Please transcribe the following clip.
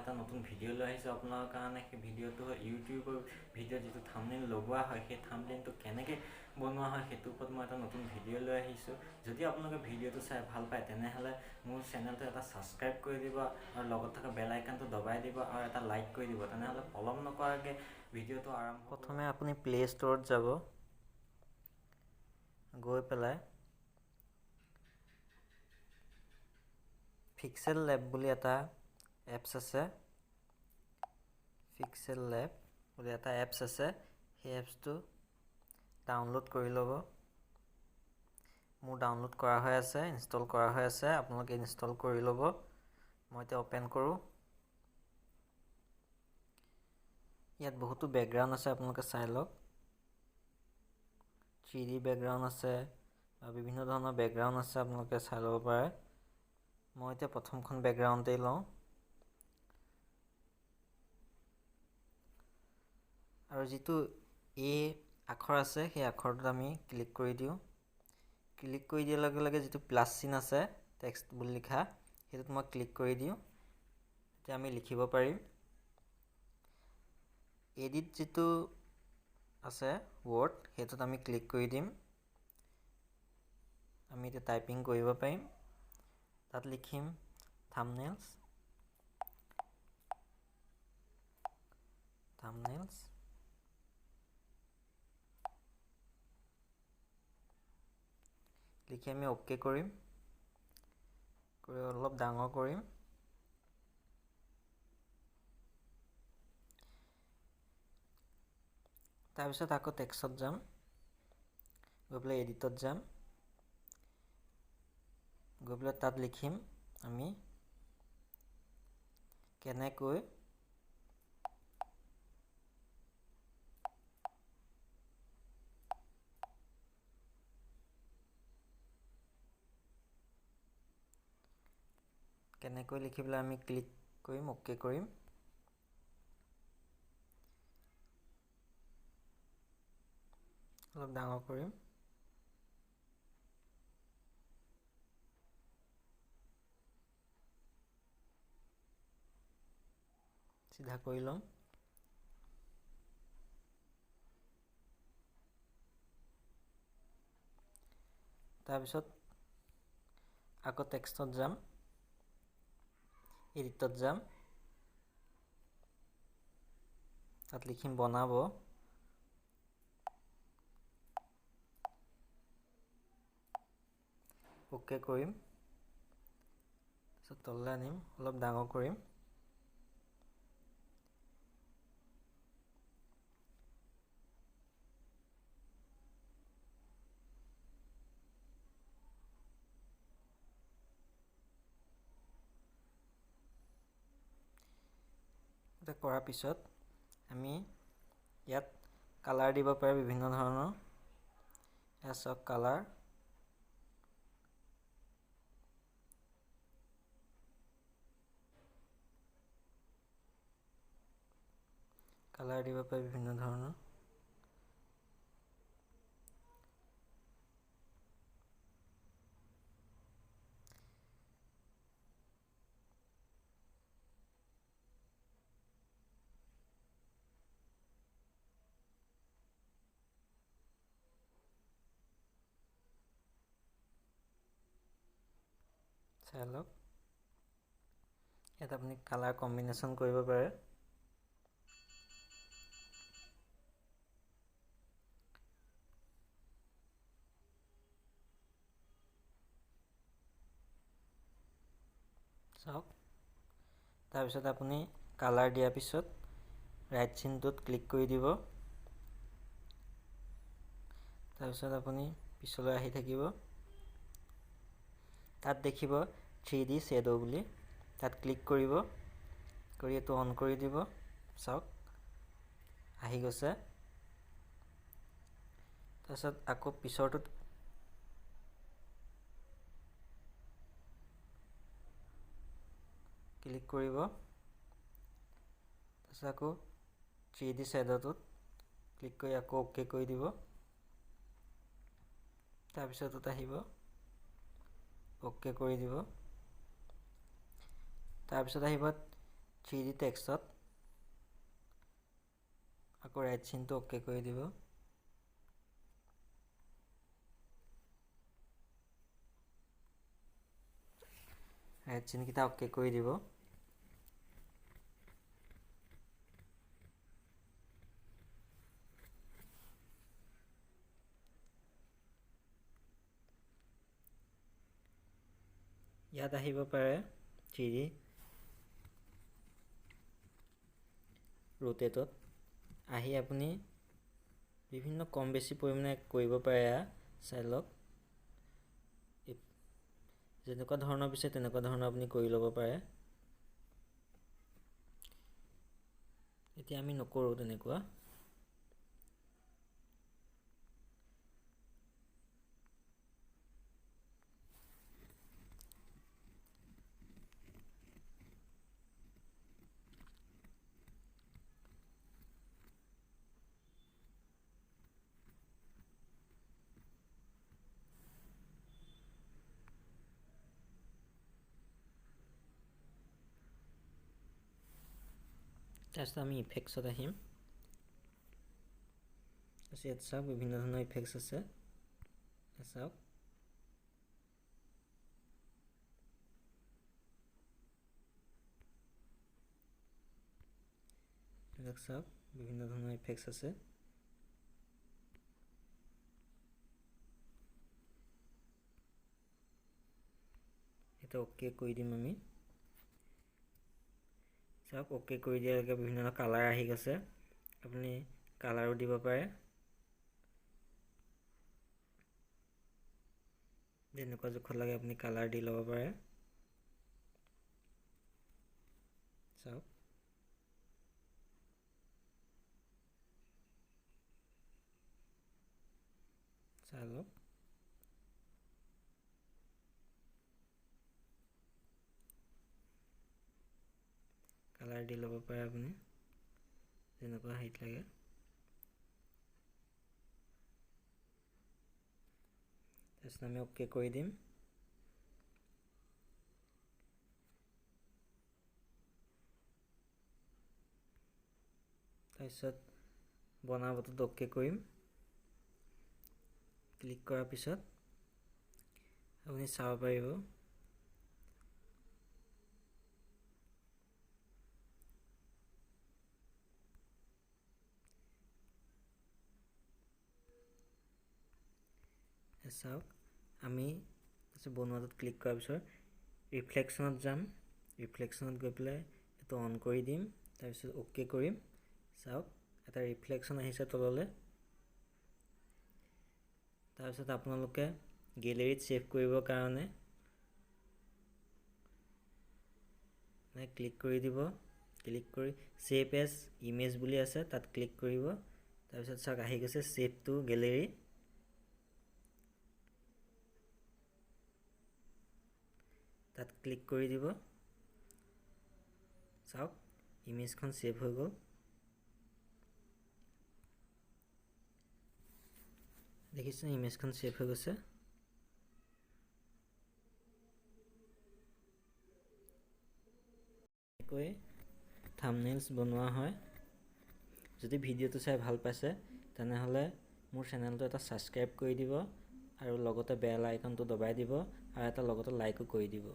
এটা নতুন ভিডিঅ' লৈ আহিছোঁ আপোনালোকৰ কাৰণে। সেই ভিডিঅ'টো হয় ইউটিউবৰ ভিডিঅ' যিটো থাম্বনেইল লগোৱা হয়, সেই থাম্বনেইলটো কেনেকৈ বনোৱা হয় সেইটোৰ ওপৰত মই এটা নতুন ভিডিঅ' লৈ আহিছোঁ। যদি আপোনালোকে ভিডিঅ'টো চাই ভাল পায় তেনেহ'লে মোৰ চেনেলটো এটা ছাবস্ক্ৰাইব কৰি দিব আৰু লগত থকা বেল আইকনটো দবাই দিব আৰু এটা লাইক কৰি দিব। তেনেহ'লে পলম নকৰাকৈ ভিডিঅ'টো আৰম্ভ। প্ৰথমে আপুনি প্লে ষ্ট'ৰত যাব, গৈ পেলাই পিক্সেল লেব বুলি এটা এপছ আছে, পিক্সেল লেব বুলি এটা এপছ আছে, সেই এপছটো ডাউনলোড কৰি ল'ব। মোৰ ডাউনলোড কৰা হৈ আছে, ইনষ্টল কৰা হৈ আছে, আপোনালোকে ইনষ্টল কৰি ল'ব। মই এতিয়া অ'পেন কৰোঁ। ইয়াত বহুতো বেকগ্ৰাউণ্ড আছে, আপোনালোকে চাই লওক। 3D বেকগ্ৰাউণ্ড আছে বা বিভিন্ন ধৰণৰ বেকগ্ৰাউণ্ড আছে, আপোনালোকে চাই ল'ব পাৰে। মই এতিয়া প্ৰথমখন বেকগ্ৰাউণ্ডেই লওঁ আৰু যিটো এ আখৰ আছে সেই আখৰটোত আমি ক্লিক কৰি দিওঁ। ক্লিক কৰি দিয়াৰ লগে লগে যিটো প্লাছ চিন আছে টেক্সট বুলি লিখা, সেইটোত মই ক্লিক কৰি দিওঁ। এতিয়া আমি লিখিব পাৰিম। এডিট যিটো আছে ৱৰ্ড, সেইটোত আমি ক্লিক কৰি দিম। আমি এতিয়া টাইপিং কৰিব পাৰিম। তাত লিখিম থাম্বনেইলছ, লিখি আমি অ'কে কৰিম, কৰি অলপ ডাঙৰ কৰিম। তাৰপিছত আকৌ টেক্সটত যাম, গৈ পেলাই এডিটত যাম, গৈ পেলাই তাত লিখিম আমি কেনেকৈ লিখি পেলাই আমি ক্লিক কৰিম, অ'কে কৰিম। অলপ ডাঙৰ কৰিম। চিধা কৰি ল'ম। তাৰপিছত আকৌ টেক্সটত যাম, এডিটত যাম, তাত লিখিম বনাব। অ'কে কৰিম। তাৰপিছত তললৈ আনিম, অলপ ডাঙৰ কৰিম। এটা কৰাৰ পিছত আমি ইয়াত কালাৰ দিব পাৰে বিভিন্ন ধৰণৰ। এয়া চাওক কালাৰ। কালাৰ দিব পাৰে বিভিন্ন ধৰণৰ। চাই লওক, ইয়াত আপুনি কালাৰ কম্বিনেশ্যন কৰিব পাৰে। চাওক, তাৰপিছত আপুনি কালাৰ দিয়াৰ পিছত ৰাইট চিনটোত ক্লিক কৰি দিব। তাৰপিছত আপুনি পিছলৈ আহি থাকিব, তাত দেখিব 3D শ্বেডো বুলি, তাত ক্লিক কৰিব, কৰি এইটো অন কৰি দিব। চাওক আহি গৈছে। তাৰপিছত আকৌ পিছৰটোত ক্লিক কৰিব, তাৰপিছত আকৌ 3D শ্বেডোটোত ক্লিক কৰি আকৌ অ'কে কৰি দিব। তাৰপিছতত আহিব, অ'কে কৰি দিব। তাৰপিছত আহিব 3D টেক্সটত আকৌ ৰাইট চিনটো অ'কে কৰি দিব। ৰাইট চিনকেইটা অ'কে কৰি দিব। ইয়াত আহিব পাৰে 3D ৰোটেটত আহি আপুনি বিভিন্ন কম বেছি পৰিমাণে কৰিব পাৰে। চাই লওক, যেনেকুৱা ধৰণৰ বিচাৰে তেনেকুৱা ধৰণৰ আপুনি কৰি ল'ব পাৰে। এতিয়া আমি নকৰোঁ তেনেকুৱা। তাৰপিছত আমি ইফেক্টছত আহিম। ইয়াত চাওক বিভিন্ন ধৰণৰ ইফেক্টছ আছে। চাওক, চাওক বিভিন্ন ধৰণৰ ইফেক্টছ আছে। এটা অ'কে কৰি দিম আমি। চাওক, অ'কে কৰি দিয়ালৈকে বিভিন্ন ধৰণৰ কালাৰ আহি গৈছে। আপুনি কালাৰো দিব পাৰে, যেনেকুৱা জোখত লাগে আপুনি কালাৰ দি ল'ব পাৰে। চাওক, চাই লওক। কালাৰ দি ল'ব পাৰে আপুনি যেনেকুৱা হাইট লাগে। তাৰপিছত আমি অ'কে কৰি দিম। তাৰপিছত বনাবটোত অ'কে কৰিম। ক্লিক কৰাৰ পিছত আপুনি চাব পাৰিব চাওক, আমি বনোৱাটোত ক্লিক কৰাৰ পিছত ৰিফ্লেকশ্যনত যাম। ৰিফ্লেকশ্যনত গৈ পেলাই এইটো অন কৰি দিম। তাৰপিছত অ'কে কৰিম। চাওক, এটা ৰিফ্লেকশ্যন আহিছে তললৈ। তাৰপিছত আপোনালোকে গেলেৰীত ছেভ কৰিবৰ কাৰণে ক্লিক কৰি দিব। ক্লিক কৰি ছেভ এজ ইমেজ বুলি আছে, তাত ক্লিক কৰিব। তাৰপিছত চাওক, আহি গৈছে ছেভ টু গেলেৰী। তাত ক্লিক কৰি দিব। চাওক, ইমেজখন ছেভ হৈ গ'ল। দেখিছে, ইমেজখন ছেভ হৈ গৈছে। এনেকৈ থাম্বনেইলছ বনোৱা হয়। যদি ভিডিঅ'টো চাই ভাল পাইছে তেনেহ'লে মোৰ চেনেলটো এটা ছাবস্ক্ৰাইব কৰি দিব আৰু লগতে বেল আইকনটো দবাই দিব আৰু এটা লগতে লাইকো কৰি দিব।